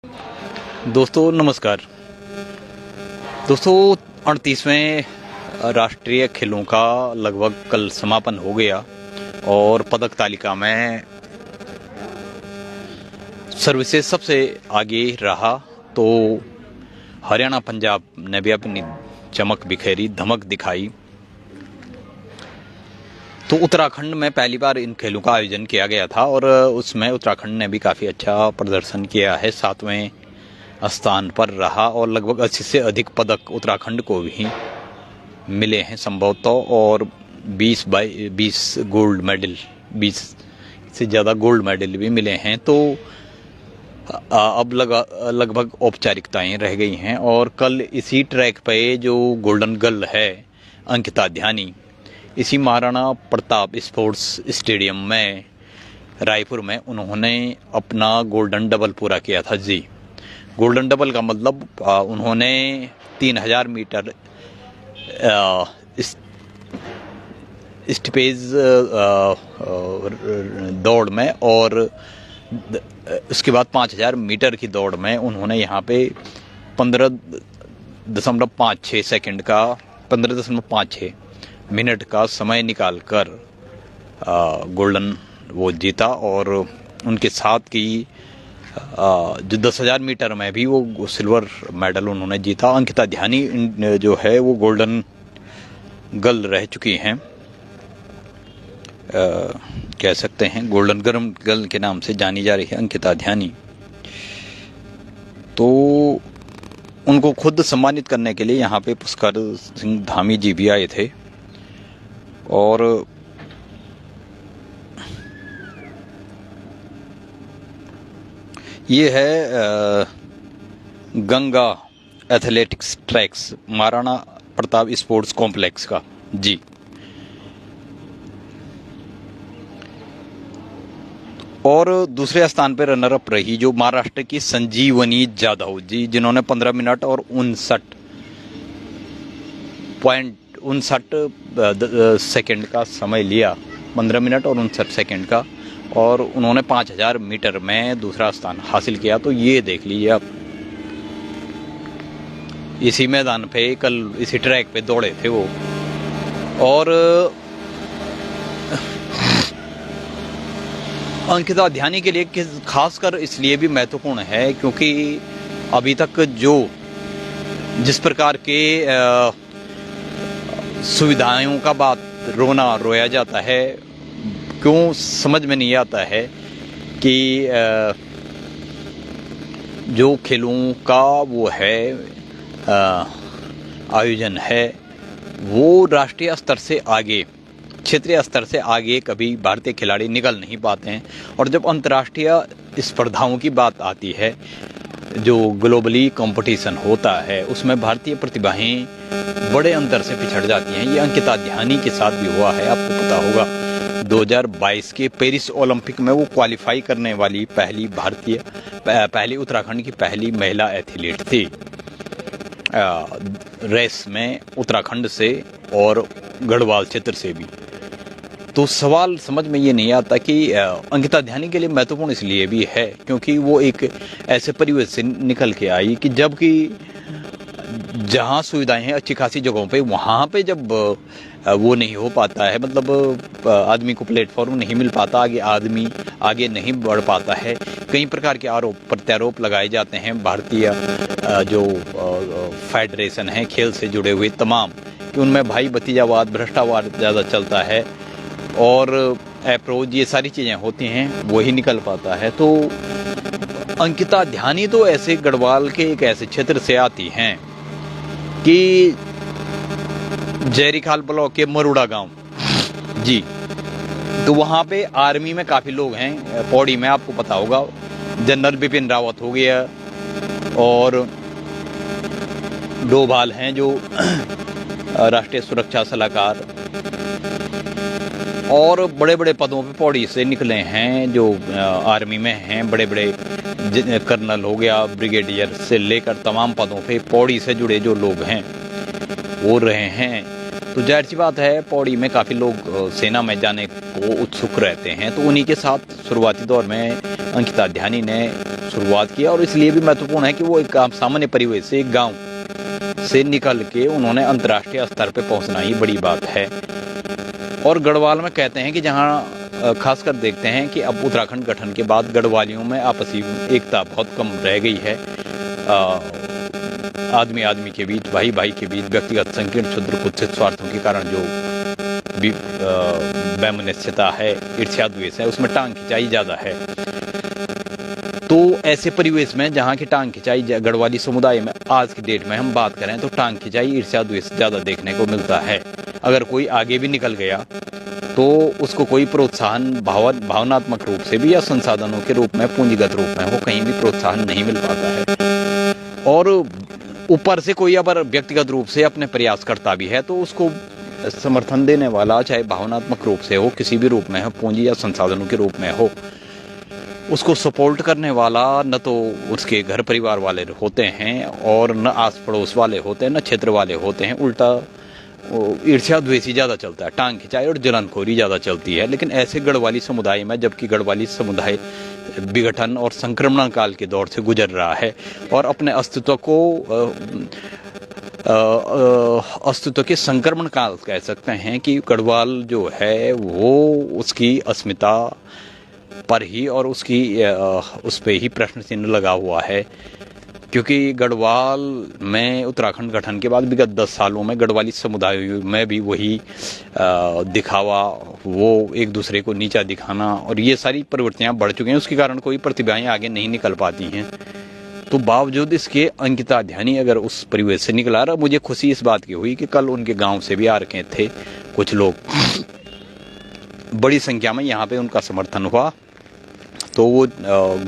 दोस्तों नमस्कार। दोस्तों 38वें राष्ट्रीय खेलों का लगभग कल समापन हो गया और पदक तालिका में सर्विसेज सबसे आगे रहा। तो हरियाणा पंजाब ने भी अपनी चमक बिखेरी, धमक दिखाई। तो उत्तराखंड में पहली बार इन खेलों का आयोजन किया गया था और उसमें उत्तराखंड ने भी काफ़ी अच्छा प्रदर्शन किया है, 7वें स्थान पर रहा और लगभग 80 से अधिक पदक उत्तराखंड को भी मिले हैं संभवतः, और 20 गोल्ड मेडल, 20 से ज़्यादा गोल्ड मेडल भी मिले हैं। तो अब लगभग औपचारिकताएं रह गई हैं और कल इसी ट्रैक पे जो गोल्डन गर्ल है अंकिता ध्यानी, इसी महाराणा प्रताप स्पोर्ट्स स्टेडियम में रायपुर में उन्होंने अपना गोल्डन डबल पूरा किया था। जी, गोल्डन डबल का मतलब उन्होंने 3000 मीटर स्टीपेज दौड़ में और उसके बाद 5000 मीटर की दौड़ में उन्होंने यहाँ पे 15.56 सेकंड का 15.56 मिनट का समय निकालकर गोल्डन वो जीता। और उनके साथ की जो 10,000 मीटर में भी वो सिल्वर मेडल उन्होंने जीता। अंकिता ध्यानी जो है वो गोल्डन गर्ल रह चुकी हैं, कह सकते हैं गोल्डन गर्ल के नाम से जानी जा रही है अंकिता ध्यानी। तो उनको खुद सम्मानित करने के लिए यहाँ पे पुष्कर सिंह धामी जी भी आए थे और ये है Ganga athletics tracks Maharana Pratap sports complex का। जी, और दूसरे स्थान पर रनर अप रही जो महाराष्ट्र की संजीवनी जाधव जी, जिन्होंने 15 मिनट और 59 सेकंड का समय लिया, 15 मिनट और 59 सेकंड का, और उन्होंने 5000 मीटर में दूसरा स्थान हासिल किया। तो ये देख लीजिए आप, इसी मैदान पे कल इसी ट्रैक पे दौड़े थे वो। और अंकिता ध्यानी के लिए खासकर इसलिए भी महत्वपूर्ण है क्योंकि अभी तक जिस प्रकार के सुविधाओं का बात रोया जाता है, क्यों समझ में नहीं आता है कि जो खेलों का वो है आयोजन है वो राष्ट्रीय स्तर से आगे, क्षेत्रीय स्तर से आगे कभी भारतीय खिलाड़ी निकल नहीं पाते हैं। और जब अंतर्राष्ट्रीय स्पर्धाओं की बात आती है, जो ग्लोबली कंपटीशन होता है, उसमें भारतीय प्रतिभाएं बड़े अंतर से पिछड़ जाती हैं। ये अंकिता ध्यानी के साथ भी हुआ है, आपको पता होगा 2022 के पेरिस ओलंपिक में वो क्वालिफाई करने वाली पहली उत्तराखंड की पहली महिला एथलीट थी रेस में, उत्तराखंड से और गढ़वाल क्षेत्र से भी। तो सवाल समझ में ये नहीं आता कि अंकिता ध्यानी के लिए महत्वपूर्ण इसलिए भी है क्योंकि वो एक ऐसे परिवेश से निकल के आई कि जबकि जहाँ सुविधाएं हैं अच्छी खासी जगहों पे, वहाँ पे जब वो नहीं हो पाता है, मतलब आदमी को प्लेटफॉर्म नहीं मिल पाता, आदमी आगे नहीं बढ़ पाता है, कई प्रकार के आरोप प्रत्यारोप लगाए जाते हैं भारतीय जो फेडरेशन है खेल से जुड़े हुए तमाम, कि उनमें भाई भतीजावाद, भ्रष्टाचार ज़्यादा चलता है और अप्रोच, ये सारी चीज़ें होती हैं, वही निकल पाता है। तो अंकिता ध्यानी तो ऐसे गढ़वाल के एक ऐसे क्षेत्र से आती हैं कि जयरीखाल ब्लॉक के मरुड़ा गांव, जी, तो वहाँ पे आर्मी में काफ़ी लोग हैं। पौड़ी में आपको पता होगा जनरल बिपिन रावत हो गया और डोभाल हैं जो राष्ट्रीय सुरक्षा सलाहकार, और बड़े बड़े पदों पे पौड़ी से निकले हैं जो आर्मी में हैं, बड़े बड़े कर्नल हो गया, ब्रिगेडियर से लेकर तमाम पदों पे पौड़ी से जुड़े जो लोग हैं वो रहे हैं। तो जाहिर सी बात है पौड़ी में काफ़ी लोग सेना में जाने को उत्सुक रहते हैं। तो उन्हीं के साथ शुरुआती दौर में अंकिता ध्यानी ने शुरुआत की, और इसलिए भी महत्वपूर्ण है कि वो एक सामान्य परिवेश से, एक गांव से निकल के उन्होंने अंतर्राष्ट्रीय स्तर पे पहुंचना ही बड़ी बात है। और गढ़वाल में कहते हैं कि जहां खासकर देखते हैं कि अब उत्तराखंड गठन के बाद गढ़वालियों में आपसी एकता बहुत कम रह गई है। आदमी आदमी के बीच, भाई भाई के बीच व्यक्तिगत संकीर्ण क्षुद्र कुत्सित स्वार्थों के कारण जो वैमनस्यता है, ईर्ष्या द्वेष है, उसमें टांग खिंचाई ज़्यादा है। तो ऐसे परिवेश में जहाँ की टांग खिंचाई गढ़वाली समुदाय में आज की डेट में हम बात करें तो टांग खिंचाई, ईर्ष्या द्वेष ज़्यादा देखने को मिलता है। अगर कोई आगे भी निकल गया तो उसको कोई प्रोत्साहन भावनात्मक रूप से भी या संसाधनों के रूप में, पूंजीगत रूप में वो कहीं भी प्रोत्साहन नहीं मिल पाता है। और ऊपर से कोई अगर व्यक्तिगत रूप से अपने प्रयास करता भी है तो उसको समर्थन देने वाला, चाहे भावनात्मक रूप से हो, किसी भी रूप में हो, पूंजी या संसाधनों के रूप में हो, उसको सपोर्ट करने वाला न तो उसके घर परिवार वाले होते हैं और न आस पड़ोस वाले होते हैं, न क्षेत्र वाले होते हैं। उल्टा ईर्ष्या द्वेषी ज़्यादा चलता है, टांग खिंचाई और जलनखोरी ज़्यादा चलती है। लेकिन ऐसे गढ़वाली समुदाय में, जबकि गढ़वाली समुदाय विघटन और संक्रमण काल के दौर से गुजर रहा है और अपने अस्तित्व के संक्रमण काल कह सकते हैं कि गढ़वाल जो है वो उसकी अस्मिता पर ही और उसकी उस पे ही प्रश्न चिन्ह लगा हुआ है। क्योंकि गढ़वाल में उत्तराखंड गठन के बाद विगत 10 सालों में गढ़वाली समुदाय में भी वही दिखावा, वो एक दूसरे को नीचा दिखाना और ये सारी प्रवृत्तियां बढ़ चुकी हैं। उसके कारण कोई प्रतिभाएं आगे नहीं निकल पाती हैं। तो बावजूद इसके अंकिता ध्यानी अगर उस परिवेश से निकला रहा, मुझे खुशी इस बात की हुई कि कल उनके गांव से भी आ रखे थे कुछ लोग, बड़ी संख्या में यहाँ पे उनका समर्थन हुआ। तो वो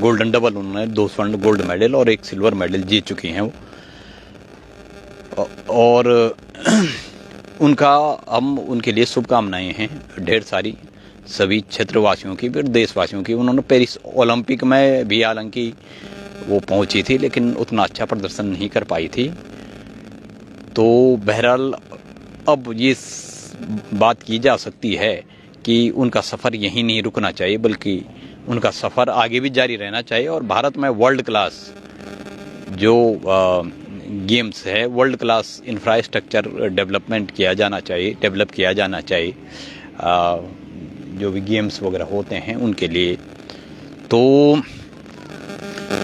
गोल्डन डबल, उन्होंने 2 स्वर्ण गोल्ड मेडल और 1 सिल्वर मेडल जीत चुकी हैं वो। और उनका हम उनके लिए शुभकामनाएं हैं ढेर सारी, सभी क्षेत्रवासियों की भी, देशवासियों की। उन्होंने पेरिस ओलंपिक में भी हालांकि वो पहुंची थी लेकिन उतना अच्छा प्रदर्शन नहीं कर पाई थी। तो बहरहाल अब ये बात की जा सकती है कि उनका सफ़र यहीं नहीं रुकना चाहिए, बल्कि उनका सफ़र आगे भी जारी रहना चाहिए। और भारत में वर्ल्ड क्लास जो गेम्स है, वर्ल्ड क्लास इंफ्रास्ट्रक्चर डेवलप किया जाना चाहिए जो भी गेम्स वगैरह होते हैं उनके लिए। तो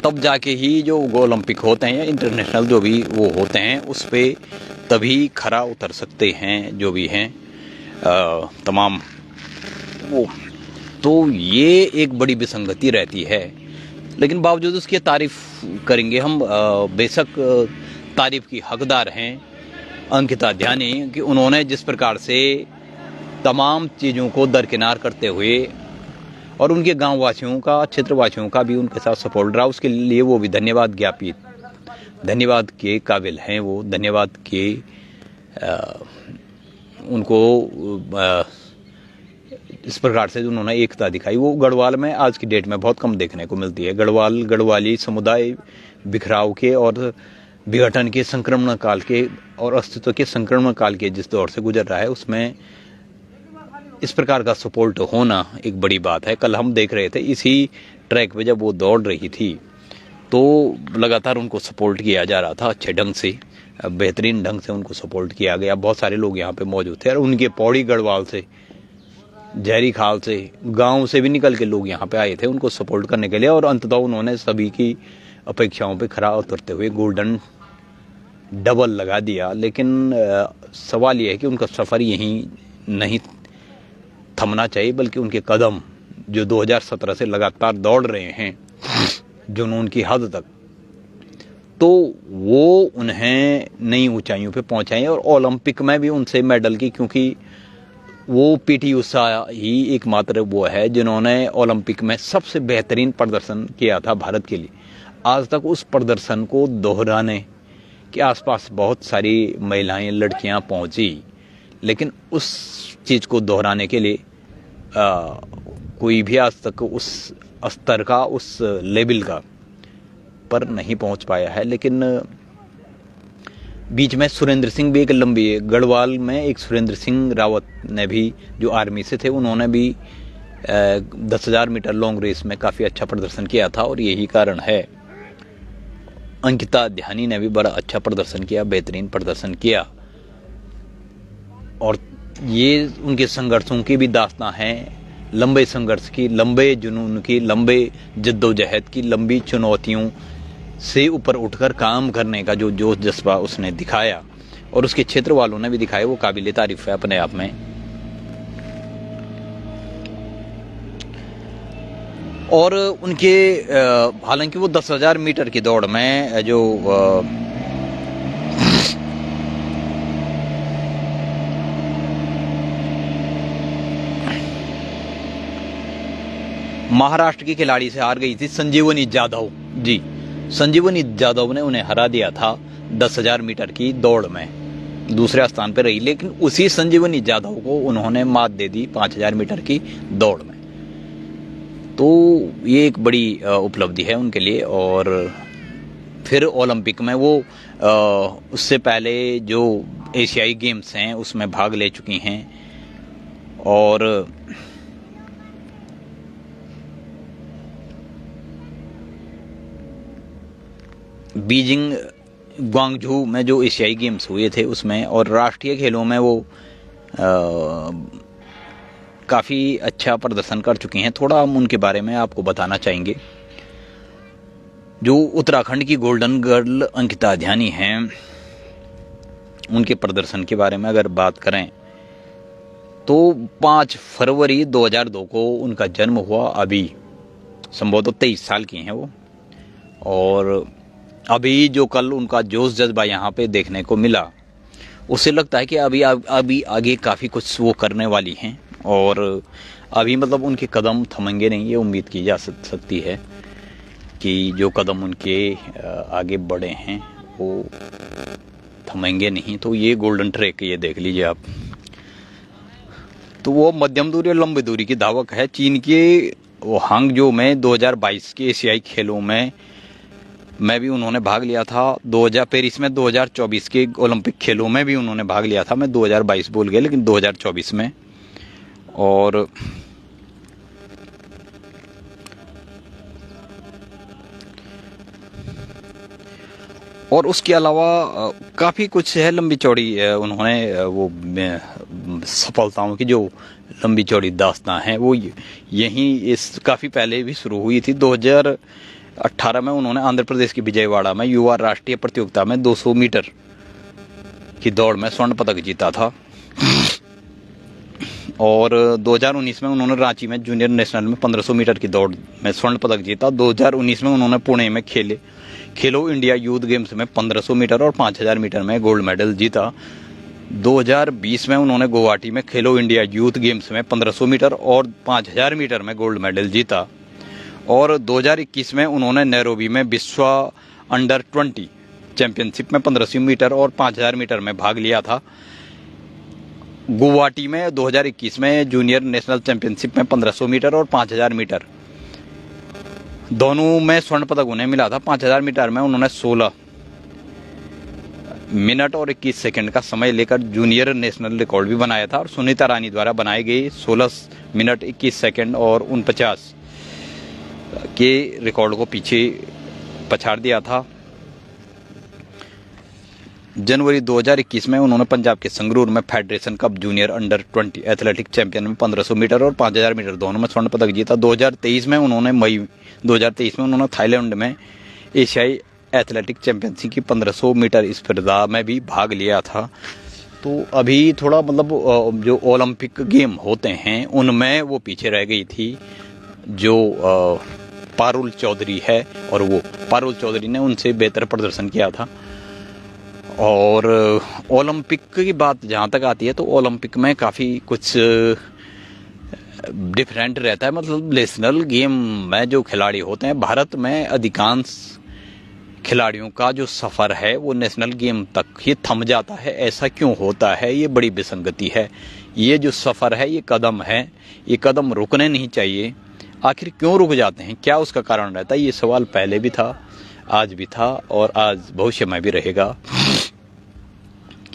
तब जाके ही जो ओलंपिक होते हैं या इंटरनेशनल जो भी वो होते हैं उस पर तभी खरा उतर सकते हैं जो भी हैं तमाम वो। तो ये एक बड़ी विसंगति रहती है, लेकिन बावजूद उसकी तारीफ करेंगे हम। बेशक तारीफ की हकदार हैं अंकिता ध्यानी कि उन्होंने जिस प्रकार से तमाम चीज़ों को दरकिनार करते हुए और उनके गांव वासियों का, क्षेत्रवासियों का भी उनके साथ सपोर्ट रहा, उसके लिए वो भी धन्यवाद के काबिल हैं। वो धन्यवाद के उनको इस प्रकार से उन्होंने एकता दिखाई, वो गढ़वाल में आज की डेट में बहुत कम देखने को मिलती है। गढ़वाली समुदाय बिखराव के और विघटन के, संक्रमण काल के और अस्तित्व के संक्रमण काल के जिस दौर से गुजर रहा है, उसमें इस प्रकार का सपोर्ट होना एक बड़ी बात है। कल हम देख रहे थे इसी ट्रैक पे जब वो दौड़ रही थी तो लगातार उनको सपोर्ट किया जा रहा था, अच्छे ढंग से, बेहतरीन ढंग से उनको सपोर्ट किया गया। बहुत सारे लोग यहाँ पे मौजूद थे और उनके पौड़ी गढ़वाल से, जहरी खाल से, गांव से भी निकल के लोग यहाँ पे आए थे उनको सपोर्ट करने के लिए। और अंततः उन्होंने सभी की अपेक्षाओं पे खरा उतरते हुए गोल्डन डबल लगा दिया। लेकिन सवाल ये है कि उनका सफ़र यहीं नहीं थमना चाहिए, बल्कि उनके कदम जो 2017 से लगातार दौड़ रहे हैं जुनून की हद तक, तो वो उन्हें नई ऊंचाइयों पे पहुंचाएं। और ओलंपिक में भी उनसे मेडल की, क्योंकि वो पीटी उषा ही एकमात्र वो है जिन्होंने ओलंपिक में सबसे बेहतरीन प्रदर्शन किया था भारत के लिए। आज तक उस प्रदर्शन को दोहराने के आसपास बहुत सारी महिलाएं, लड़कियां पहुंची, लेकिन उस चीज़ को दोहराने के लिए कोई भी आज तक उस स्तर का, उस लेवल का पर नहीं पहुंच पाया है। लेकिन बीच में सुरेंद्र सिंह भी एक लंबी, गढ़वाल में एक सुरेंद्र सिंह रावत ने भी, जो आर्मी से थे, उन्होंने भी 10,000 मीटर लॉन्ग रेस में काफ़ी अच्छा प्रदर्शन किया था। और यही कारण है, अंकिता ध्यानी ने भी बड़ा अच्छा प्रदर्शन किया, बेहतरीन प्रदर्शन किया। और ये उनके संघर्षों की भी दास्तां है, लंबे संघर्ष की, लंबे जुनून की, लंबे जद्दोजहद की, लंबी चुनौतियों से ऊपर उठकर काम करने का जो जोश जज्बा उसने दिखाया और उसके क्षेत्र वालों ने भी दिखाया, वो काबिल तारीफ है अपने आप में। और उनके हालांकि वो 10,000 मीटर की दौड़ में जो महाराष्ट्र की खिलाड़ी से हार गई थी, संजीवनी जाधव जी, संजीवनी जाधव ने उन्हें हरा दिया था 10,000 मीटर की दौड़ में, दूसरे स्थान पर रही। लेकिन उसी संजीवनी जाधव को उन्होंने मात दे दी 5,000 मीटर की दौड़ में। तो ये एक बड़ी उपलब्धि है उनके लिए। और फिर ओलंपिक में वो उससे पहले जो एशियाई गेम्स हैं उसमें भाग ले चुकी हैं। और बीजिंग, ग्वांगझू में जो एशियाई गेम्स हुए थे उसमें, और राष्ट्रीय खेलों में वो काफ़ी अच्छा प्रदर्शन कर चुकी हैं। थोड़ा हम उनके बारे में आपको बताना चाहेंगे। जो उत्तराखंड की गोल्डन गर्ल अंकिता ध्यानी हैं, उनके प्रदर्शन के बारे में अगर बात करें तो 5 फरवरी 2002 को उनका जन्म हुआ। अभी संभवतः 23 साल की हैं वो। और अभी जो कल उनका जोश जज्बा यहाँ पे देखने को मिला, उससे लगता है कि अभी आगे काफ़ी कुछ वो करने वाली हैं। और अभी मतलब उनके कदम थमेंगे नहीं, ये उम्मीद की जा सकती है कि जो कदम उनके आगे बढ़े हैं वो थमेंगे नहीं। तो ये गोल्डन ट्रैक ये देख लीजिए आप। तो वो मध्यम दूरी और लंबी दूरी की धावक है। चीन के वो हांगझो में 2022 के एशियाई खेलों में भी उन्होंने भाग लिया था। पेरिस में 2024 के ओलंपिक खेलों में भी उन्होंने भाग लिया था। मैं 2022 बोल गया, लेकिन 2024 में। और उसके अलावा काफ़ी कुछ है लंबी चौड़ी उन्होंने वो सफलताओं की जो लंबी चौड़ी दास्तां हैं वो यहीं इस काफ़ी पहले भी शुरू हुई थी। 2018 में उन्होंने आंध्र प्रदेश की विजयवाड़ा में युवा राष्ट्रीय प्रतियोगिता में 200 मीटर की दौड़ में स्वर्ण पदक जीता था। और 2019 में उन्होंने रांची में जूनियर नेशनल में 1500 मीटर की दौड़ में स्वर्ण पदक जीता। 2019 में उन्होंने पुणे में खेलो इंडिया यूथ गेम्स में 1500 मीटर और 5000 मीटर में गोल्ड मेडल जीता। 2020 में उन्होंने गुवाहाटी में खेलो इंडिया यूथ गेम्स में 1500 मीटर और 5000 मीटर में गोल्ड मेडल जीता। और 2021 में उन्होंने नैरोबी में विश्व अंडर 20 चैंपियनशिप में 1500 मीटर और 5000 मीटर में भाग लिया था। गुवाहाटी में 2021 में जूनियर नेशनल चैंपियनशिप में 1500 मीटर और 5000 मीटर दोनों में स्वर्ण पदक उन्हें मिला था। 5000 मीटर में उन्होंने 16 मिनट और 21 सेकंड का समय लेकर जूनियर नेशनल रिकॉर्ड भी बनाया था। और सुनीता रानी द्वारा बनाई गई 16 मिनट 21 सेकंड और 49 के रिकॉर्ड को पीछे पछाड़ दिया था। जनवरी 2021 में उन्होंने पंजाब के संगरूर में federation cup junior under 20 athletic champion में 1500 मीटर और 5000 मीटर दोनों में स्वर्ण पदक जीता। 2023 में उन्होंने थाईलैंड में एशियाई एथलेटिक चैंपियनशिप की 1500 मीटर स्पर्धा में भी भाग लिया था। तो अभी थोड़ा मतलब जो ओलंपिक गेम होते हैं उनमें वो पीछे रह गई थी। जो पारुल चौधरी है, और वो पारुल चौधरी ने उनसे बेहतर प्रदर्शन किया था। और ओलंपिक की बात जहाँ तक आती है तो ओलंपिक में काफ़ी कुछ डिफरेंट रहता है। मतलब नेशनल गेम में जो खिलाड़ी होते हैं, भारत में अधिकांश खिलाड़ियों का जो सफ़र है वो नेशनल गेम तक ही थम जाता है। ऐसा क्यों होता है? ये बड़ी विसंगति है। ये जो सफ़र है, ये कदम है, ये कदम रुकने नहीं चाहिए। आखिर क्यों रुक जाते हैं? क्या उसका कारण रहता है? ये सवाल पहले भी था, आज भी था और आज भविष्य में भी रहेगा।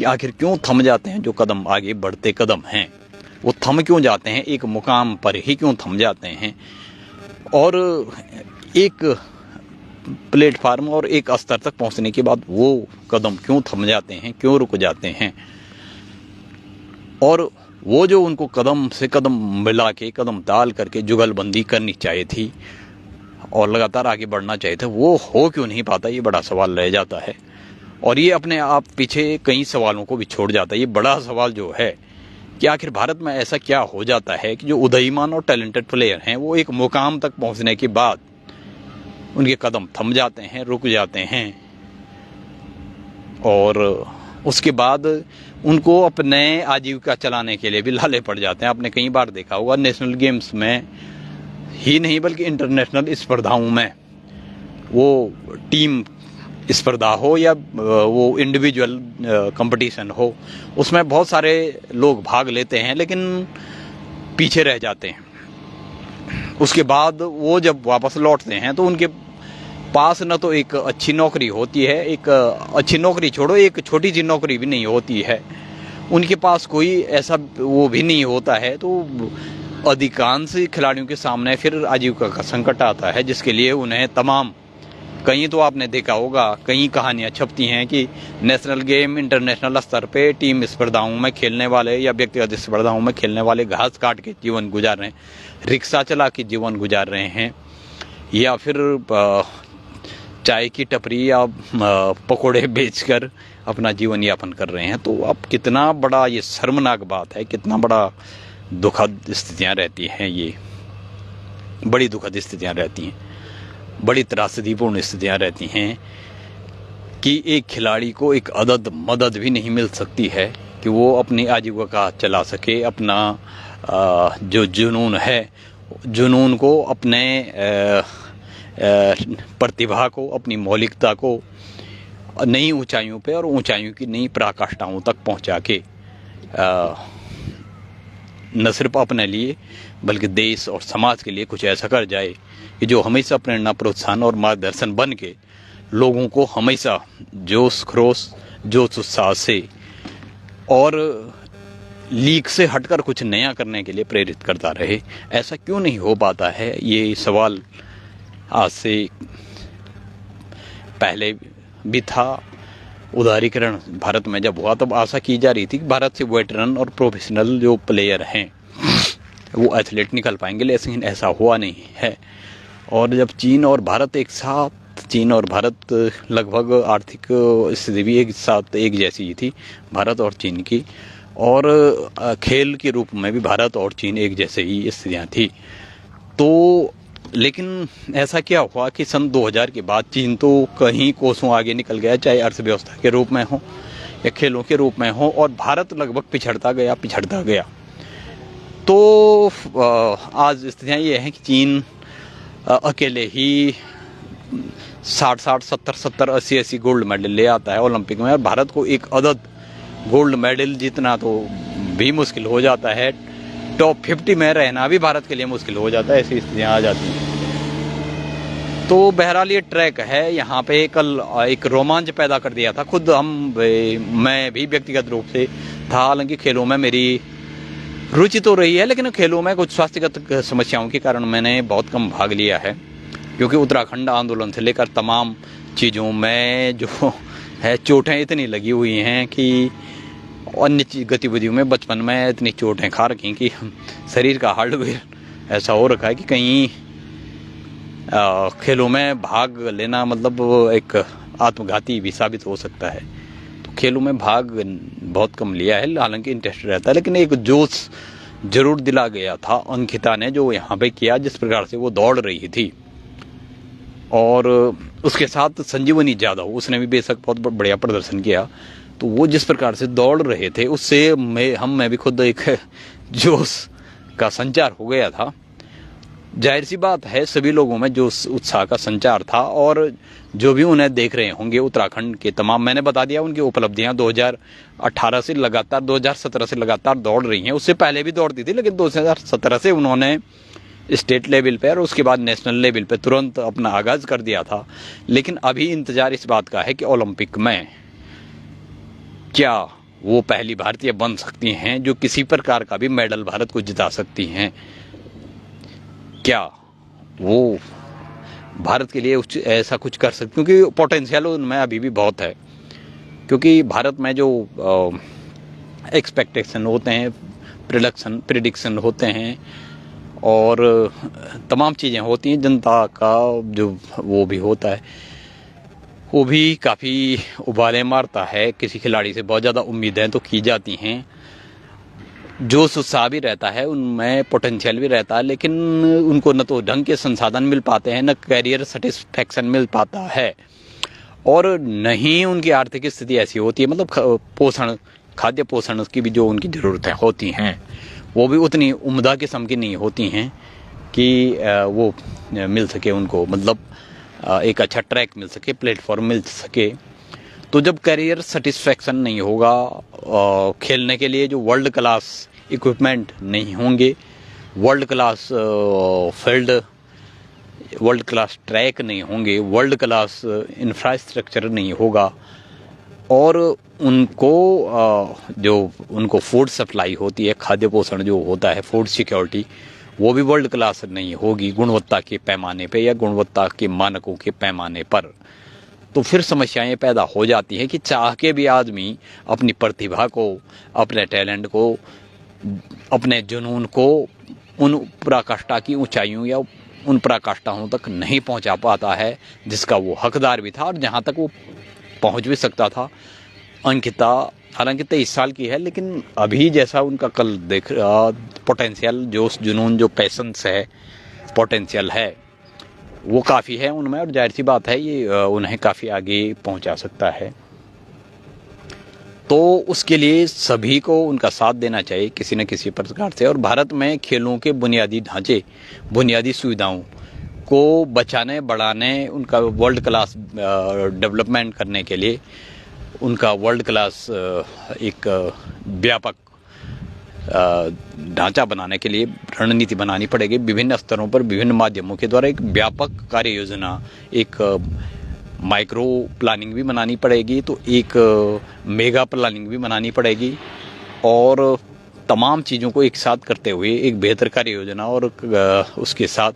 कि आखिर क्यों थम जाते हैं जो कदम आगे बढ़ते कदम हैं, वो थम क्यों जाते हैं, एक मुकाम पर ही क्यों थम जाते हैं, और एक प्लेटफार्म और एक स्तर तक पहुंचने के बाद वो कदम क्यों थम जाते हैं, क्यों रुक जाते हैं। और वो जो उनको कदम से कदम मिला के, कदम डाल करके जुगलबंदी करनी चाहिए थी और लगातार आगे बढ़ना चाहिए था, वो हो क्यों नहीं पाता, ये बड़ा सवाल रह जाता है। और ये अपने आप पीछे कई सवालों को भी छोड़ जाता है। ये बड़ा सवाल जो है कि आखिर भारत में ऐसा क्या हो जाता है कि जो उदयमान और टैलेंटेड प्लेयर हैं वो एक मुकाम तक पहुंचने के बाद उनके कदम थम जाते हैं, रुक जाते हैं, और उसके बाद उनको अपने आजीविका चलाने के लिए भी लाले पड़ जाते हैं। आपने कई बार देखा होगा, नेशनल गेम्स में ही नहीं बल्कि इंटरनेशनल स्पर्धाओं में, वो टीम स्पर्धा हो या वो इंडिविजुअल कंपटीशन हो, उसमें बहुत सारे लोग भाग लेते हैं लेकिन पीछे रह जाते हैं। उसके बाद वो जब वापस लौटते हैं तो उनके पास न तो एक अच्छी नौकरी होती है, एक अच्छी नौकरी छोड़ो, एक छोटी सी नौकरी भी नहीं होती है, उनके पास कोई ऐसा वो भी नहीं होता है। तो अधिकांश खिलाड़ियों के सामने फिर आजीविका का संकट आता है, जिसके लिए उन्हें तमाम, कहीं तो आपने देखा होगा, कई कहानियां छपती हैं कि नेशनल गेम, इंटरनेशनल स्तर पे टीम स्पर्धाओं में खेलने वाले या व्यक्तिगत स्पर्धाओं में खेलने वाले घास काट के जीवन गुजार रहे हैं, रिक्शा चला के जीवन गुजार रहे हैं, या फिर चाय की टपरी या पकोड़े बेचकर अपना जीवन यापन कर रहे हैं। तो अब कितना बड़ा ये शर्मनाक बात है, कितना बड़ा दुखद स्थितियां रहती हैं, ये बड़ी दुखद स्थितियां रहती हैं, बड़ी त्रासदीपूर्ण स्थितियां रहती हैं कि एक खिलाड़ी को एक अदद मदद भी नहीं मिल सकती है कि वो अपनी आजीविका चला सके, अपना जो जुनून है, जुनून को, अपने प्रतिभा को, अपनी मौलिकता को नई ऊंचाइयों पे और ऊंचाइयों की नई पराकाष्ठाओं तक पहुंचा के न सिर्फ अपने लिए बल्कि देश और समाज के लिए कुछ ऐसा कर जाए कि जो हमेशा प्रेरणा, प्रोत्साहन और मार्गदर्शन बन के लोगों को हमेशा जोश खरोश, जोश उत्साह से और लीक से हटकर कुछ नया करने के लिए प्रेरित करता रहे। ऐसा क्यों नहीं हो पाता है, ये सवाल आज से पहले भी था। उदारीकरण भारत में जब हुआ तब आशा की जा रही थी कि भारत से वेटरन और प्रोफेशनल जो प्लेयर हैं वो एथलीट निकल पाएंगे, लेकिन ऐसा हुआ नहीं है। और जब चीन और भारत एक साथ, चीन और भारत लगभग आर्थिक स्थिति भी एक साथ एक जैसी ही थी, भारत और चीन की, और खेल के रूप में भी भारत और चीन एक जैसे ही स्थितियाँ थी। तो लेकिन ऐसा क्या हुआ कि सन 2000 के बाद चीन तो कहीं कोसों आगे निकल गया, चाहे अर्थव्यवस्था के रूप में हो या खेलों के रूप में हो, और भारत लगभग पिछड़ता गया। तो आज स्थितियाँ ये हैं कि चीन अकेले ही 60 70 80 गोल्ड मेडल ले आता है ओलंपिक में, और भारत को एक अदद गोल्ड मेडल जीतना तो भी मुश्किल हो जाता है, टॉप 50 में रहना भी भारत के लिए मुश्किल हो जाता है, ऐसी स्थितियाँ आ जाती हैं। तो बहरहाल ये ट्रैक है, यहाँ पे कल एक रोमांच पैदा कर दिया था। खुद मैं भी व्यक्तिगत रूप से था, हालांकि खेलों में मेरी रुचि तो रही है, लेकिन खेलों में कुछ स्वास्थ्यगत समस्याओं के कारण मैंने बहुत कम भाग लिया है, क्योंकि उत्तराखंड आंदोलन से लेकर तमाम चीज़ों में जो है चोटें इतनी लगी हुई हैं कि अन्य गतिविधियों में बचपन में इतनी चोटें खा रखी कि शरीर का हार्डवेयर ऐसा हो रखा है कि कहीं खेलों में भाग लेना मतलब एक आत्मघाती भी साबित हो सकता है। तो खेलों में भाग बहुत कम लिया है, हालांकि इंटरेस्ट रहता है, लेकिन एक जोश जरूर दिला गया था अंकिता ने जो यहाँ पे किया, जिस प्रकार से वो दौड़ रही थी। और उसके साथ संजीवनी यादव, उसने भी बेशक बहुत बढ़िया प्रदर्शन किया। तो वो जिस प्रकार से दौड़ रहे थे उससे मैं भी खुद एक जोश का संचार हो गया था। जाहिर सी बात है सभी लोगों में जो उत्साह का संचार था, और जो भी उन्हें देख रहे होंगे उत्तराखंड के तमाम, मैंने बता दिया उनकी उपलब्धियां 2018 से लगातार 2017 से लगातार दौड़ रही हैं। उससे पहले भी दौड़ती थी, लेकिन 2017 से उन्होंने स्टेट लेवल पे और उसके बाद नेशनल लेवल पे तुरंत अपना आगाज कर दिया था। लेकिन अभी इंतजार इस बात का है कि ओलंपिक में क्या वो पहली भारतीय बन सकती हैं जो किसी प्रकार का भी मेडल भारत को जिता सकती हैं। क्या वो भारत के लिए ऐसा कुछ कर सकती? क्योंकि पोटेंशियल उनमें अभी भी बहुत है। क्योंकि भारत में जो एक्सपेक्टेशन होते हैं, प्रिडिक्शन होते हैं और तमाम चीज़ें होती हैं, जनता का जो वो भी होता है, वो भी काफ़ी उबाले मारता है। किसी खिलाड़ी से बहुत ज़्यादा उम्मीदें तो की जाती हैं, जोश उत्साह भी रहता है, उनमें पोटेंशियल भी रहता है, लेकिन उनको न तो ढंग के संसाधन मिल पाते हैं, न कैरियर सेटिस्फैक्शन मिल पाता है, और नहीं उनकी आर्थिक स्थिति ऐसी होती है, मतलब पोषण, खाद्य पोषण की भी जो उनकी ज़रूरतें होती हैं वो भी उतनी उम्दा किस्म की नहीं होती हैं कि वो मिल सके उनको, मतलब एक अच्छा ट्रैक मिल सके, प्लेटफॉर्म मिल सके। तो जब करियर सेटिस्फैक्शन नहीं होगा, खेलने के लिए जो वर्ल्ड क्लास इक्विपमेंट नहीं होंगे, world class field, world class track नहीं होंगे, वर्ल्ड क्लास इंफ्रास्ट्रक्चर नहीं होगा, और उनको जो उनको फूड सप्लाई होती है, खाद्य पोषण जो होता है, फूड सिक्योरिटी, वो भी वर्ल्ड क्लास नहीं होगी गुणवत्ता के पैमाने पे या गुणवत्ता के मानकों के पैमाने पर, तो फिर समस्याएं पैदा हो जाती हैं कि चाह के भी आदमी अपनी प्रतिभा को, अपने टैलेंट को, अपने जुनून को उन पराकाष्ठा की ऊंचाइयों या उन पराकाष्ठाओं तक नहीं पहुंचा पाता है जिसका वो हकदार भी था और जहां तक वो पहुंच भी सकता था। अंकिता हालांकि 23 साल की है, लेकिन अभी जैसा उनका कल देख पोटेंशियल, जोश, जुनून, जो पैशंस है, पोटेंशियल है, वो काफ़ी है उनमें, और जाहिर सी बात है ये उन्हें काफ़ी आगे पहुंचा सकता है। तो उसके लिए सभी को उनका साथ देना चाहिए किसी न किसी प्रकार से। और भारत में खेलों के बुनियादी ढांचे, बुनियादी सुविधाओं को बचाने, बढ़ाने, उनका वर्ल्ड क्लास डेवलपमेंट करने के लिए, उनका वर्ल्ड क्लास एक व्यापक ढांचा बनाने के लिए रणनीति बनानी पड़ेगी। विभिन्न स्तरों पर विभिन्न माध्यमों के द्वारा एक व्यापक कार्य योजना, एक माइक्रो प्लानिंग भी बनानी पड़ेगी, तो एक मेगा प्लानिंग भी बनानी पड़ेगी, और तमाम चीज़ों को एक साथ करते हुए एक बेहतर कार्य योजना और उसके साथ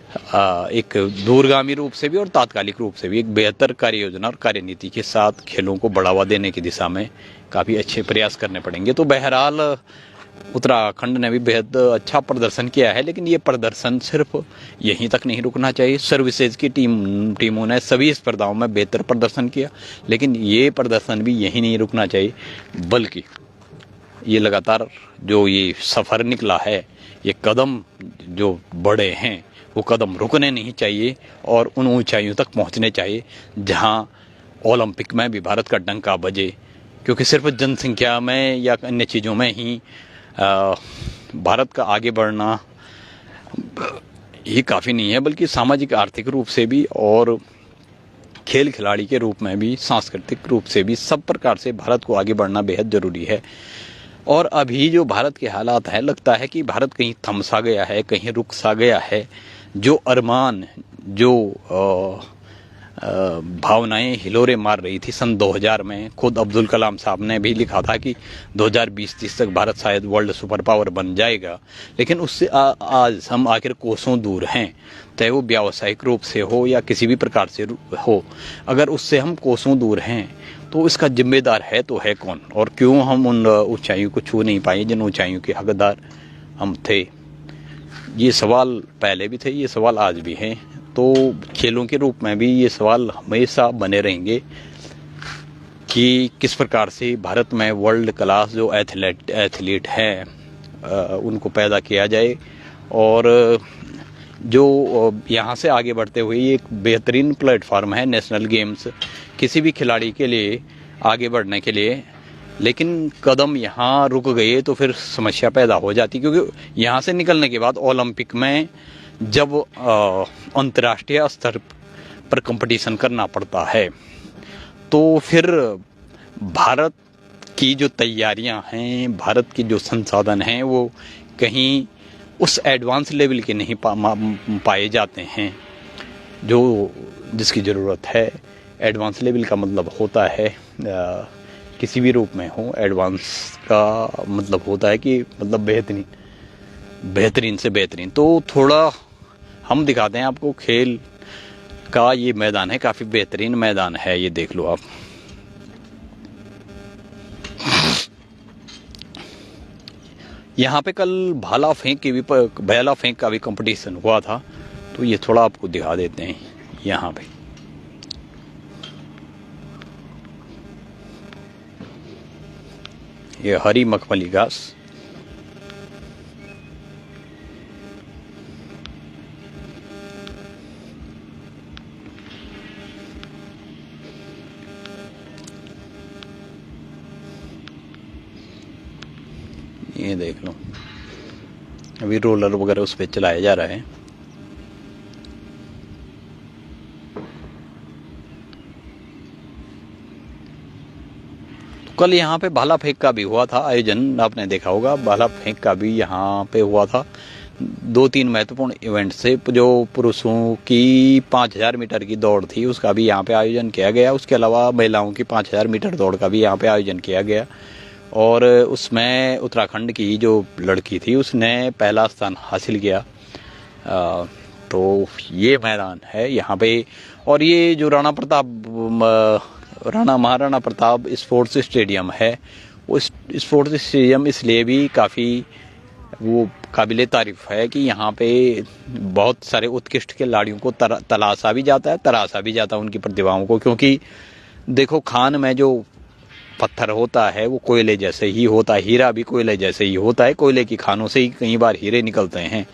एक दूरगामी रूप से भी और तात्कालिक रूप से भी एक बेहतर कार्य योजना और कार्यनीति के साथ खेलों को बढ़ावा देने की दिशा में काफ़ी अच्छे प्रयास करने पड़ेंगे। तो बहरहाल उत्तराखंड ने भी बेहद अच्छा प्रदर्शन किया है, लेकिन ये प्रदर्शन सिर्फ यहीं तक नहीं रुकना चाहिए। सर्विसेज की टीमों ने सभी स्पर्धाओं में बेहतर प्रदर्शन किया, लेकिन ये प्रदर्शन भी यहीं नहीं रुकना चाहिए, बल्कि ये लगातार जो ये सफ़र निकला है, ये कदम जो बढ़े हैं, वो कदम रुकने नहीं चाहिए और उन ऊंचाइयों तक पहुंचने चाहिए जहां ओलंपिक में भी भारत का डंका बजे। क्योंकि सिर्फ जनसंख्या में या अन्य चीज़ों में ही भारत का आगे बढ़ना ये काफ़ी नहीं है, बल्कि सामाजिक आर्थिक रूप से भी और खेल खिलाड़ी के रूप में भी, सांस्कृतिक रूप से भी, सब प्रकार से भारत को आगे बढ़ना बेहद ज़रूरी है। और अभी जो भारत के हालात हैं, लगता है कि भारत कहीं थम सा गया है, कहीं रुक सा गया है। जो अरमान, जो भावनाएं हिलोरे मार रही थी सन 2000 में, खुद अब्दुल कलाम साहब ने भी लिखा था कि 2020-30 तक भारत शायद वर्ल्ड सुपर पावर बन जाएगा, लेकिन उससे आज हम आखिर कोसों दूर हैं। चाहे वो व्यावसायिक रूप से हो या किसी भी प्रकार से हो, अगर उससे हम कोसों दूर हैं तो इसका जिम्मेदार है तो है कौन, और क्यों हम उन ऊंचाइयों को छू नहीं पाए जिन ऊंचाइयों के हकदार हम थे। ये सवाल पहले भी थे, ये सवाल आज भी हैं। तो खेलों के रूप में भी ये सवाल हमेशा बने रहेंगे कि किस प्रकार से भारत में वर्ल्ड क्लास जो एथलीट हैं उनको पैदा किया जाए, और जो यहाँ से आगे बढ़ते हुए ये एक बेहतरीन प्लेटफार्म है नेशनल गेम्स किसी भी खिलाड़ी के लिए आगे बढ़ने के लिए। लेकिन कदम यहाँ रुक गए तो फिर समस्या पैदा हो जाती, क्योंकि यहाँ से निकलने के बाद ओलंपिक में जब अंतर्राष्ट्रीय स्तर पर कंपटीशन करना पड़ता है तो फिर भारत की जो तैयारियां हैं, भारत की जो संसाधन हैं, वो कहीं उस एडवांस लेवल के नहीं पाए जाते हैं जो जिसकी ज़रूरत है। एडवांस लेवल का मतलब होता है किसी भी रूप में हो, एडवांस का मतलब होता है कि मतलब बेहतरीन से बेहतरीन। तो थोड़ा हम दिखाते हैं आपको खेल का ये मैदान है, काफ़ी बेहतरीन मैदान है, ये देख लो आप। यहाँ पे कल भाला फेंक का भी कंपटीशन हुआ था, तो ये थोड़ा आपको दिखा देते हैं। यहाँ पे ये हरी मखमली घास, ये देख लो। अभी रोलर वगैरह उस पर चलाया जा रहा है। तो कल यहाँ पे भाला फेंक का भी हुआ था आयोजन, आपने देखा होगा। भाला फेंक का भी यहाँ पे हुआ था। 2-3 महत्वपूर्ण इवेंट से जो पुरुषों की 5000 मीटर की दौड़ थी, उसका भी यहाँ पे आयोजन किया गया। उसके अलावा महिलाओं की 5000 मीटर दौड़ का भी यहाँ पे आयोजन किया गया। और उसमें उत्तराखंड की जो लड़की थी उसने पहला स्थान हासिल किया। तो ये मैदान है यहाँ पे। और ये जो राणा महाराणा प्रताप स्पोर्ट्स स्टेडियम है, वो स्पोर्ट्स स्टेडियम इसलिए भी काफ़ी वो काबिले तारीफ है कि यहाँ पे बहुत सारे उत्कृष्ट खिलाड़ियों को तराशा भी जाता है उनकी प्रतिभाओं को। क्योंकि देखो, खान में जो पत्थर होता है वो कोयले जैसे ही होता है, हीरा भी कोयले जैसे ही होता है। कोयले की खानों से ही कई बार हीरे निकलते हैं,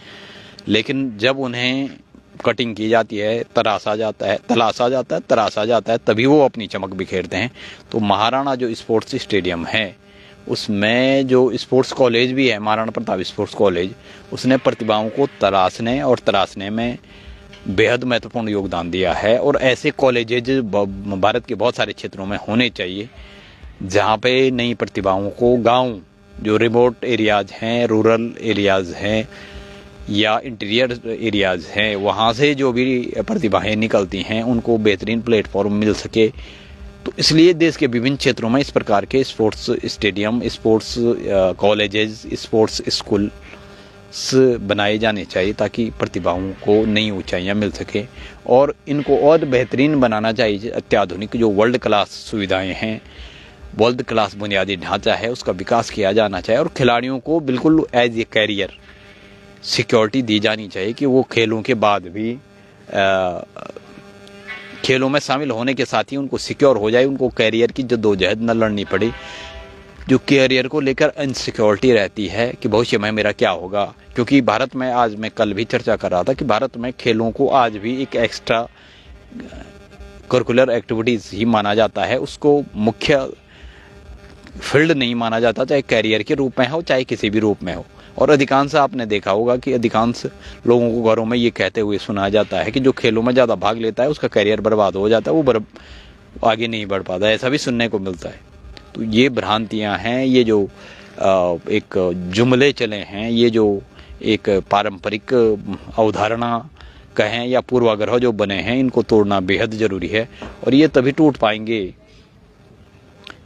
लेकिन जब उन्हें कटिंग की जाती है, तराशा जाता है, तभी वो अपनी चमक बिखेरते हैं। तो महाराणा जो स्पोर्ट्स स्टेडियम है, उसमें जो स्पोर्ट्स कॉलेज भी है, महाराणा प्रताप स्पोर्ट्स कॉलेज, उसने प्रतिभाओं को तराशने में बेहद महत्वपूर्ण योगदान दिया है। और ऐसे कॉलेजेज भारत के बहुत सारे क्षेत्रों में होने चाहिए, जहाँ पे नई प्रतिभाओं को गांव, जो रिमोट एरियाज हैं, रूरल एरियाज हैं या इंटीरियर एरियाज हैं, वहाँ से जो भी प्रतिभाएं निकलती हैं उनको बेहतरीन प्लेटफॉर्म मिल सके। तो इसलिए देश के विभिन्न क्षेत्रों में इस प्रकार के sports stadium, sports colleges, sports school बनाए जाने चाहिए, ताकि प्रतिभाओं को नई ऊंचाइयां मिल सके। और इनको और बेहतरीन बनाना चाहिए। अत्याधुनिक जो वर्ल्ड क्लास सुविधाएं हैं, वर्ल्ड क्लास बुनियादी ढांचा है, उसका विकास किया जाना चाहिए। और खिलाड़ियों को बिल्कुल एज ए कैरियर सिक्योरिटी दी जानी चाहिए कि वो खेलों के बाद भी खेलों में शामिल होने के साथ ही उनको सिक्योर हो जाए, उनको कैरियर की जद्दोजहद न लड़नी पड़े। जो कैरियर को लेकर इनसिक्योरिटी रहती है कि भविष्य में मेरा क्या होगा। क्योंकि भारत में, आज मैं कल भी चर्चा कर रहा था कि भारत में खेलों को आज भी एक एक्स्ट्रा करिकुलर एक्टिविटीज़ ही माना जाता है, उसको मुख्य फील्ड नहीं माना जाता, चाहे कैरियर के रूप में हो चाहे किसी भी रूप में हो। और अधिकांश आपने देखा होगा कि अधिकांश लोगों को घरों में ये कहते हुए सुना जाता है कि जो खेलों में ज़्यादा भाग लेता है उसका कैरियर बर्बाद हो जाता है, वो आगे नहीं बढ़ पाता, ऐसा भी सुनने को मिलता है। तो ये भ्रांतियाँ हैं, ये जो एक जुमले चले हैं, ये जो एक पारंपरिक अवधारणा कहें या पूर्वाग्रह जो बने हैं, इनको तोड़ना बेहद ज़रूरी है। और ये तभी टूट पाएंगे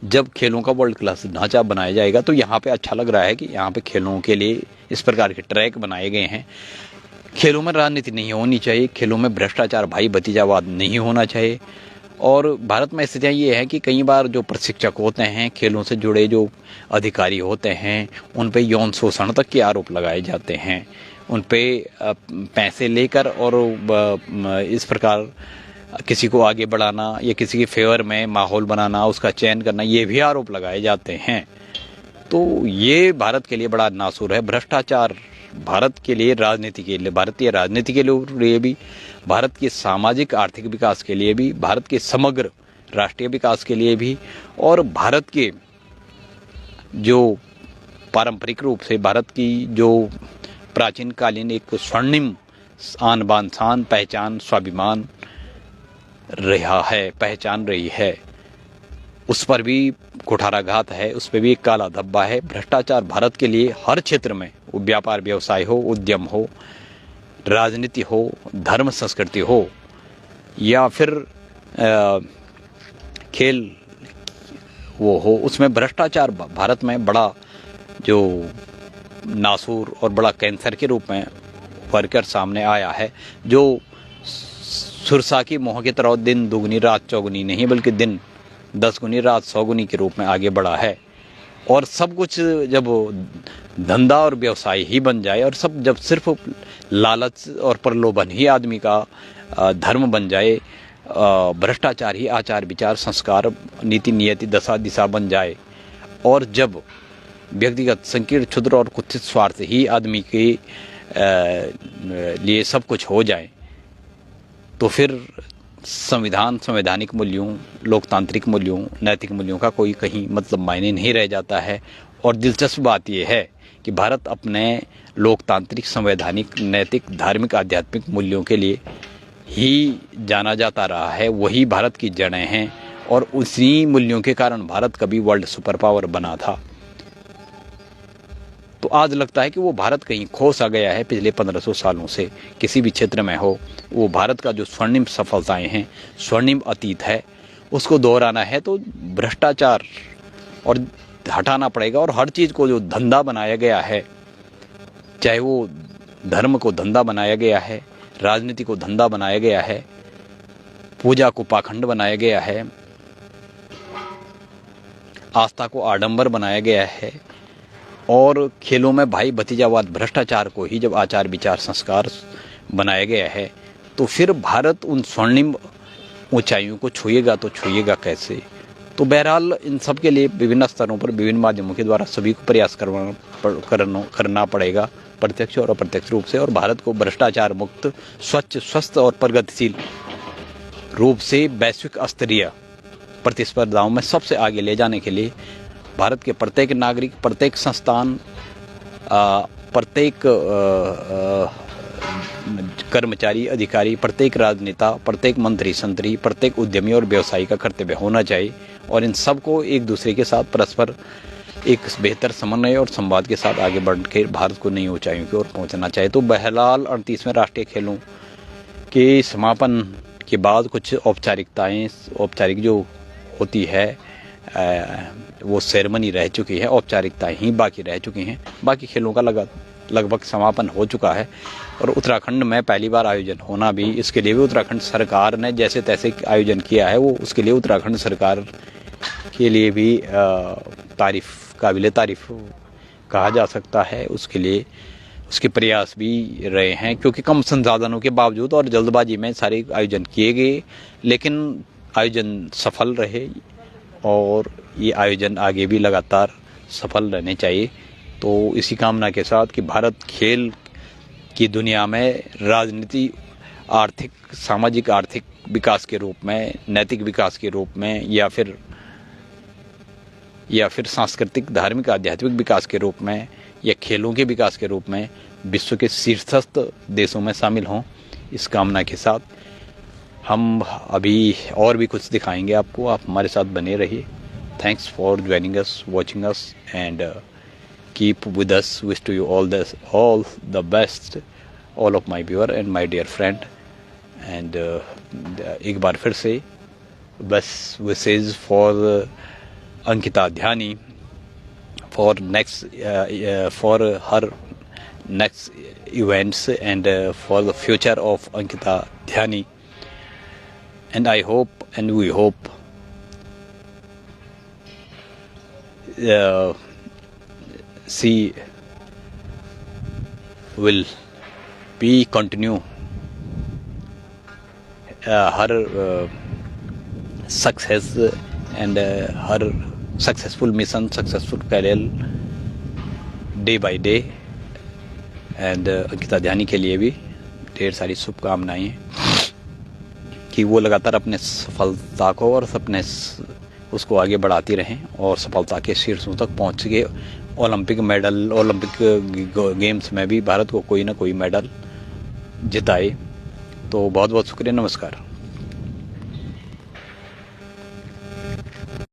जब खेलों का वर्ल्ड क्लास ढांचा बनाया जाएगा। तो यहाँ पे अच्छा लग रहा है कि यहाँ पे खेलों के लिए इस प्रकार के ट्रैक बनाए गए हैं। खेलों में राजनीति नहीं होनी चाहिए, खेलों में भ्रष्टाचार, भाई भतीजावाद नहीं होना चाहिए। और भारत में स्थितियाँ ये है कि कई बार जो प्रशिक्षक होते हैं, खेलों से जुड़े जो अधिकारी होते हैं, उन पे यौन शोषण तक के आरोप लगाए जाते हैं, उन पे पैसे लेकर और इस प्रकार किसी को आगे बढ़ाना या किसी के फेवर में माहौल बनाना, उसका चयन करना, ये भी आरोप लगाए जाते हैं। तो ये भारत के लिए बड़ा नासूर है। भ्रष्टाचार भारत के लिए, राजनीति के लिए, भारतीय राजनीति के लिए भी, भारत के सामाजिक आर्थिक विकास के लिए भी, भारत के समग्र राष्ट्रीय विकास के लिए भी, और भारत के जो पारंपरिक रूप से भारत की जो प्राचीन कालीन एक स्वर्णिम आन बान शान, पहचान, स्वाभिमान पहचान रही है, उस पर भी कुठाराघात है, उस पर भी एक काला धब्बा है। भ्रष्टाचार भारत के लिए हर क्षेत्र में, व्यापार व्यवसाय हो, उद्यम हो, राजनीति हो, धर्म संस्कृति हो, या फिर खेल वो हो, उसमें भ्रष्टाचार भारत में बड़ा जो नासूर और बड़ा कैंसर के रूप में वर्कर सामने आया है, जो सुरसा की मोह की तरह दिन दुगनी रात चौगुनी नहीं बल्कि दिन 10 गुनी रात 100 गुनी के रूप में आगे बढ़ा है। और सब कुछ जब धंधा और व्यवसाय ही बन जाए और सब जब सिर्फ लालच और प्रलोभन ही आदमी का धर्म बन जाए, भ्रष्टाचार ही आचार विचार संस्कार नीति नियति दशा दिशा बन जाए, और जब व्यक्तिगत संकीर्ण क्षुद्र और कुत्सित स्वार्थ ही आदमी के लिए सब कुछ हो जाए, तो फिर संविधान संवैधानिक मूल्यों लोकतांत्रिक मूल्यों नैतिक मूल्यों का कोई कहीं मतलब मायने नहीं रह जाता है। और दिलचस्प बात यह है कि भारत अपने लोकतांत्रिक संवैधानिक नैतिक धार्मिक आध्यात्मिक मूल्यों के लिए ही जाना जाता रहा है, वही भारत की जड़ें हैं और उसी मूल्यों के कारण भारत कभी वर्ल्ड सुपर पावर बना था। तो आज लगता है कि वो भारत कहीं खो सा गया है पिछले 1500 सालों से, किसी भी क्षेत्र में हो। वो भारत का जो स्वर्णिम सफलताएं हैं, स्वर्णिम अतीत है, उसको दोहराना है तो भ्रष्टाचार और हटाना पड़ेगा। और हर चीज़ को जो धंधा बनाया गया है, चाहे वो धर्म को धंधा बनाया गया है, राजनीति को धंधा बनाया गया है, पूजा को पाखंड बनाया गया है, आस्था को आडंबर बनाया गया है, और खेलों में भाई भतीजावाद भ्रष्टाचार को ही जब आचार विचार संस्कार बनाया गया है, तो फिर भारत उन स्वर्णिम ऊंचाइयों को छुएगा तो छुएगा कैसे। तो बहरहाल इन सब के लिए विभिन्न स्तरों पर विभिन्न माध्यमों के द्वारा सभी को प्रयास करना पड़ेगा, प्रत्यक्ष और अप्रत्यक्ष रूप से, और भारत को भ्रष्टाचार मुक्त स्वच्छ स्वस्थ और प्रगतिशील रूप से वैश्विक स्तरीय प्रतिस्पर्धाओं में सबसे आगे ले जाने के लिए भारत के प्रत्येक नागरिक, प्रत्येक संस्थान, प्रत्येक कर्मचारी अधिकारी, प्रत्येक राजनेता, प्रत्येक मंत्री संतरी, प्रत्येक उद्यमी और व्यवसायी का कर्तव्य होना चाहिए। और इन सबको एक दूसरे के साथ परस्पर एक बेहतर समन्वय और संवाद के साथ आगे बढ़ के भारत को नई ऊंचाइयों की ओर पहुंचना चाहिए। तो बहरहाल 38वें राष्ट्रीय खेलों के समापन के बाद कुछ औपचारिक जो होती है वो सेरेमनी रह चुकी है, औपचारिकताएं ही बाकी रह चुकी हैं। बाकी खेलों का लगभग समापन हो चुका है और उत्तराखंड में पहली बार आयोजन होना भी, इसके लिए भी उत्तराखंड सरकार ने जैसे तैसे आयोजन किया है, वो उसके लिए उत्तराखंड सरकार के लिए भी काबिले तारीफ कहा जा सकता है। उसके लिए उसके प्रयास भी रहे हैं, क्योंकि कम संसाधनों के बावजूद और जल्दबाजी में सारे आयोजन किए गए, लेकिन आयोजन सफल रहे और ये आयोजन आगे भी लगातार सफल रहने चाहिए। तो इसी कामना के साथ कि भारत खेल की दुनिया में राजनीति, आर्थिक, सामाजिक आर्थिक विकास के रूप में, नैतिक विकास के रूप में, या फिर सांस्कृतिक धार्मिक आध्यात्मिक विकास के रूप में, या खेलों के विकास के रूप में विश्व के शीर्षस्थ देशों में शामिल हों। इस कामना के साथ हम अभी और भी कुछ दिखाएंगे आपको, आप हमारे साथ बने रहिए। Thanks for joining us, watching us and keep with us. Wish to you all the best, all of my viewer and my dear friend. And एक बार फिर से best wishes for Ankita Dhyani for her next events and for the future of Ankita Dhyani, and I hope and we hope she will be continue her success and her successful mission, successful career day by day. And Ankita Dhyani के लिए भी ढेर सारी शुभकामनाएं कि वो लगातार अपने सफलता को और अपने उसको आगे बढ़ाती रहें और सफलता के शीर्षों तक पहुंच के ओलंपिक गेम्स में भी भारत को कोई ना कोई मेडल जिताए। तो बहुत बहुत शुक्रिया, नमस्कार।